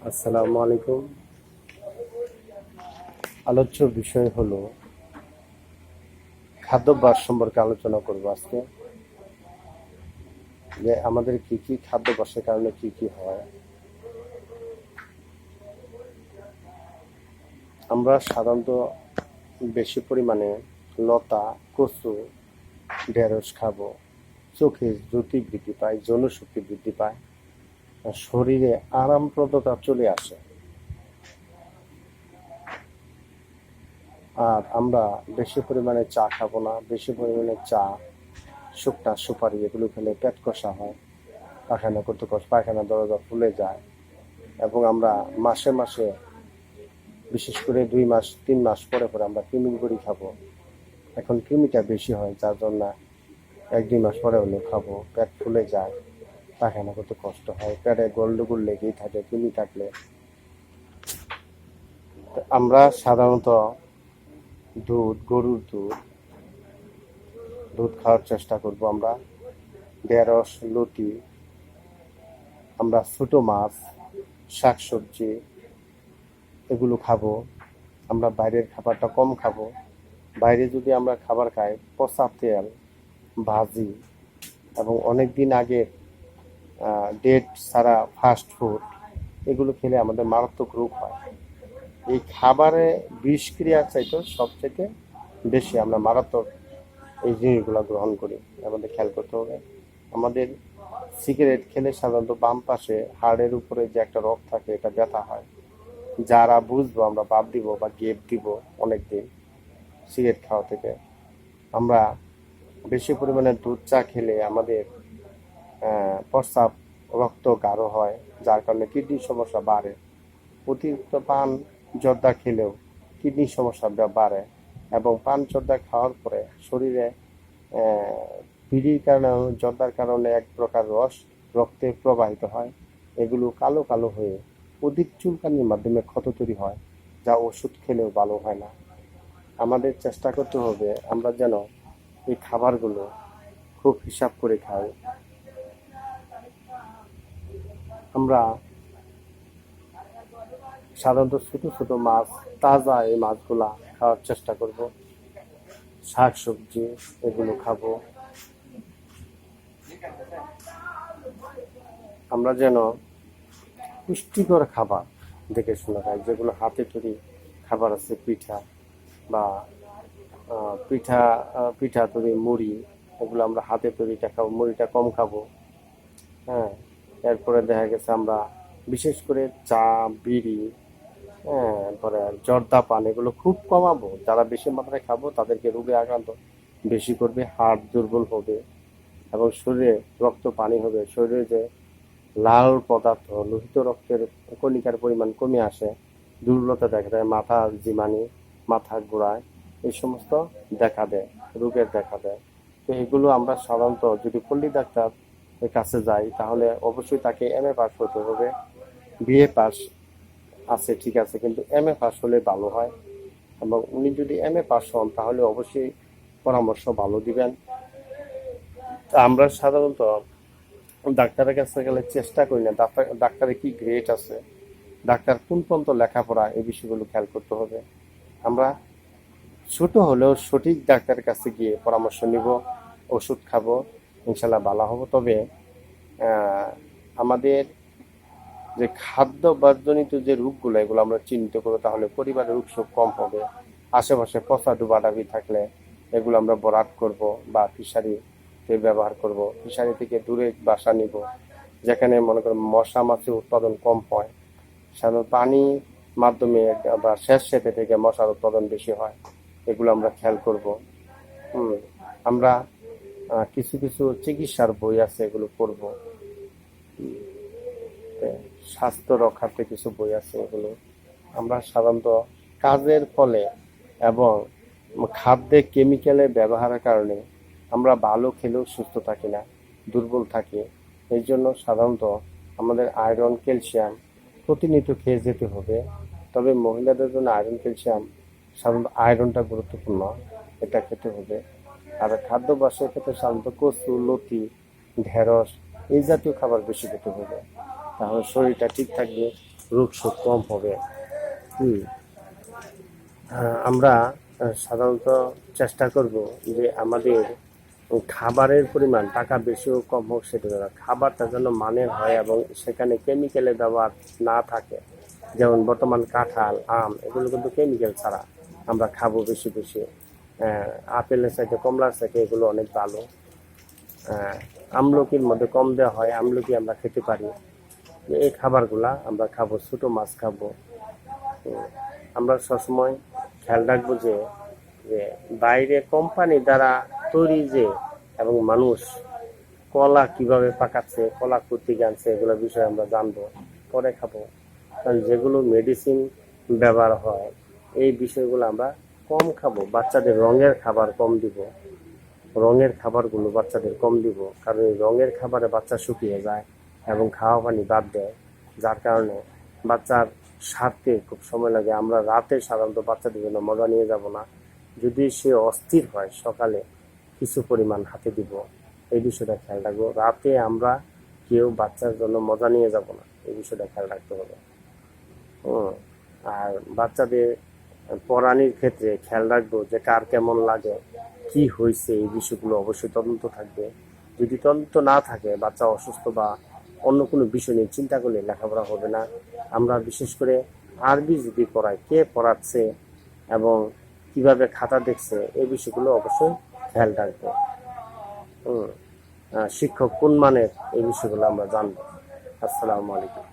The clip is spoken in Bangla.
আসসালামু আলাইকুম। আলোচ্য বিষয় হলো খাদ্যাভ্যাস সম্পর্কে আলোচনা করব আজকে। যে আমাদের কি কি খাদ্যাভ্যাসের কারণে কি কি হয়। আমরা সাধারণত বেশি পরিমাণে লতা, কচু, ঢেঁড়স খাবো। চোখে জ্যোতি বৃদ্ধি পায়, যৌনশক্তি বৃদ্ধি পায়, আর শরীরে আরামপ্রদতা চলে আসে। আর আমরা বেশি পরিমাণে চা খাবো না। বেশি পরিমাণে চা, শুকনা সুপারি এগুলো খেলে পেট কষা হয়, পায়খানা করতে কষ্ট, পায়খানা দরজা ফুলে যায়। এবং আমরা মাসে মাসে, বিশেষ করে 2 মাস 3 মাস পরে পরে আমরা কৃমির বড়ি খাবো। এখন কৃমিটা বেশি হয়, যার জন্য 1-2 মাস পরে হলেও খাবো। পেট ফুলে যায়, পায়খানা করতে কষ্ট হয়, পেটে গন্ডগোল লেগেই থাকে কৃমি থাকলে। আমরা সাধারণত গরুর দুধ দুধ খাওয়ার চেষ্টা করব। আমরা ঢেঁড়স, লতি, আমরা ছোট মাছ, শাকসবজি এগুলো খাবো। আমরা বাইরের খাবারটা কম খাবো। বাইরে যদি আমরা খাবার খাই, পচা তেল, ভাজি এবং অনেক দিন আগের ডেট ছাড়া ফাস্ট ফুড এগুলো খেলে আমাদের মারাত্মক রোগ হয়। এই খাবারে বিষক্রিয়ার চাইতে সবচেয়ে বেশি আমরা মারাত্মক এই জিনিসগুলো গ্রহণ করি। আমাদের খেয়াল করতে হবে। আমাদের সিগারেট খেলে সাধারণত বাম পাশে হাড়ের উপরে যে একটা রোগ থাকে, এটা ব্যথা হয়। যারা বুঝবো আমরা বাদ দিব বা গেপ দিব অনেকদিন সিগারেট খাওয়া থেকে। আমরা বেশি পরিমাণে দুধ চা খেলে আমাদের প্রস্রাব, রক্ত গাঢ় হয়, যার কারণে কিডনির সমস্যা বাড়ে। অতিরিক্ত পান জর্দা খেলেও কিডনির সমস্যা বাড়ে। এবং পান জর্দা খাওয়ার পরে শরীরে বিড়ির কারণে, জর্দার কারণে এক প্রকার রস রক্তে প্রবাহিত হয়। এগুলো কালো কালো হয়ে অধিক চুলকানির মাধ্যমে ক্ষত তৈরি হয়, যা ওষুধ খেলেও ভালো হয় না। আমাদের চেষ্টা করতে হবে আমরা যেন এই খাবারগুলো খুব হিসাব করে খাই। আমরা সাধারণত ছোট ছোট মাছ, তাজা এই মাছগুলা খাওয়ার চেষ্টা করব। শাক সবজি এগুলো খাবো। আমরা যেন পুষ্টিকর খাবার দেখে শুনে খাই, যেগুলো হাতে তৈরি খাবার আছে, পিঠা বা পিঠা তৈরি মুড়ি, এগুলো আমরা হাতে তৈরিটা খাবো, মুড়িটা কম খাবো। হ্যাঁ, এরপরে দেখা গেছে আমরা বিশেষ করে চা, বিড়ি, হ্যাঁ, এরপরে জর্দা পান এগুলো খুব কমাবো। যারা বেশি মাত্রায় খাবো তাদেরকে রোগে আক্রান্ত বেশি করবে, হাড় দুর্বল হবে এবং শরীরে রক্ত পানি হবে। শরীরে যে লাল পদার্থ, লোহিত রক্তের কণিকার পরিমাণ কমে আসে, দুর্বলতা দেখা দেয়, মাথা জিমানি, মাথা ঘোরায়, এই সমস্ত দেখা দেয়, রোগের দেখা দেয়। তো এগুলো আমরা সাধারণত যদি পল্লী ডাক্তার এর কাছে যাই, তাহলে অবশ্যই তাকে MA পাস করতে হবে। BA পাস আছে ঠিক আছে, কিন্তু MA পাস হলে ভালো হয়। এবং উনি যদি MA পাস হন তাহলে অবশ্যই পরামর্শ ভালো দিবেন। তা আমরা সাধারণত ডাক্তারের কাছে গেলে চেষ্টা করি না ডাক্তারের কি গ্রেড আছে, ডাক্তার কোন পর্যন্ত লেখাপড়া, এই বিষয়গুলো খেয়াল করতে হবে। আমরা ছোট হলেও সঠিক ডাক্তারের কাছে গিয়ে পরামর্শ নিব, ওষুধ খাবো, ইনশাল্লাহ ভালো হবো। তবে আমাদের যে খাদ্য বাজনিত যে রোগগুলো, এগুলো আমরা চিহ্নিত করবো, তাহলে পরিবারের রোগ শোক কম হবে। আশেপাশে পচা ডুবাডাবি থাকলে এগুলো আমরা বরাদ করব বা ফিশারিতে ব্যবহার করব। ফিশারি থেকে দূরে বাসা নিব, যেখানে মনে করেন মশা মাছির উৎপাদন কম হয়। সাধারণত পানির মাধ্যমে বা সেচ সেতে থেকে মশার উৎপাদন বেশি হয়, এগুলো আমরা খেয়াল করব। আমরা কিছু কিছু চিকিৎসার বই আছে, এগুলো পড়ব। স্বাস্থ্য রক্ষার্থে কিছু বই আছে, এগুলো আমরা সাধারণত কাজের ফলে এবং খাদ্যে কেমিক্যালের ব্যবহারের কারণে আমরা ভালো খেলেও সুস্থ থাকি না, দুর্বল থাকি। এই জন্য সাধারণত আমাদের আয়রন, ক্যালসিয়াম প্রতিনিয়ত খেয়ে যেতে হবে। তবে মহিলাদের জন্য আয়রন, ক্যালসিয়াম সাধারণত আয়রনটা গুরুত্বপূর্ণ, এটা খেতে হবে। আর খাদ্যাভ্যাসের ক্ষেত্রে সাধারণত কচু, লতি, ঢেঁড়স এই জাতীয় খাবার বেশি খেতে হবে, তাহলে শরীরটা ঠিক থাকবে, রোগ শোক কম হবে। আমরা সাধারণত চেষ্টা করব যে আমাদের খাবারের পরিমাণ টাকা বেশি হোক কম হোক সেটা না, খাবারটা যেন মানের হয় এবং সেখানে কেমিক্যালের ব্যবহার না থাকে। যেমন বর্তমান কাঁঠাল, আম এগুলো কিন্তু কেমিক্যাল ছাড়া আমরা খাবো বেশি বেশি। আপেলের সাথে কমলার সাথে এগুলো অনেক ভালো। আমলকির মধ্যে কম দেওয়া হয়, আমলকি আমরা খেতে পারি। এই খাবারগুলা আমরা খাবো, ছোটো মাছ খাবো। আমরা সবসময় খেয়াল রাখবো যে বাইরে কোম্পানি দ্বারা তৈরি যে এবং মানুষ কলা কিভাবে পাকাচ্ছে, কলা করতে আনছে, এগুলো বিষয়ে আমরা জানবো, পরে খাবো। কারণ যেগুলো মেডিসিন ব্যবহার হয় এই বিষয়গুলো আমরা কম খাবো। বাচ্চাদের রঙের খাবার কম দিব, রঙের খাবারগুলো বাচ্চাদের কম দিব, কারণ এই রঙের খাবারে বাচ্চা শুকিয়ে যায় এবং খাওয়া পানি বাদ দেয়, যার কারণে বাচ্চার সারতে খুব সময় লাগে। আমরা রাতে সাধারণত বাচ্চাদের জন্য মজা নিয়ে যাব না, যদি সে অস্থির হয় সকালে কিছু পরিমাণ হাতে দিব, এই বিষয়টা খেয়াল রাখবো। রাতে আমরা কেউ বাচ্চার জন্য মজা নিয়ে যাব না, এই বিষয়টা খেয়াল রাখতে হবে। আর বাচ্চাদের পড়ানির ক্ষেত্রে খেয়াল রাখবো যে কার কেমন লাগে, কি হয়েছে, এই বিষয়গুলো অবশ্যই তদন্ত থাকবে। যদি তদন্ত না থাকে, বাচ্চা অসুস্থ বা অন্য কোনো বিষয় নিয়ে চিন্তা করলে লেখাপড়া হবে না। আমরা বিশেষ করে আরবি যদি পড়াই, কে পড়াচ্ছে এবং কিভাবে খাতা দেখছে, এই বিষয়গুলো অবশ্যই খেয়াল রাখবো। শিক্ষক কোন মানের, এই বিষয়গুলো আমরা জানবো। আসসালামু আলাইকুম।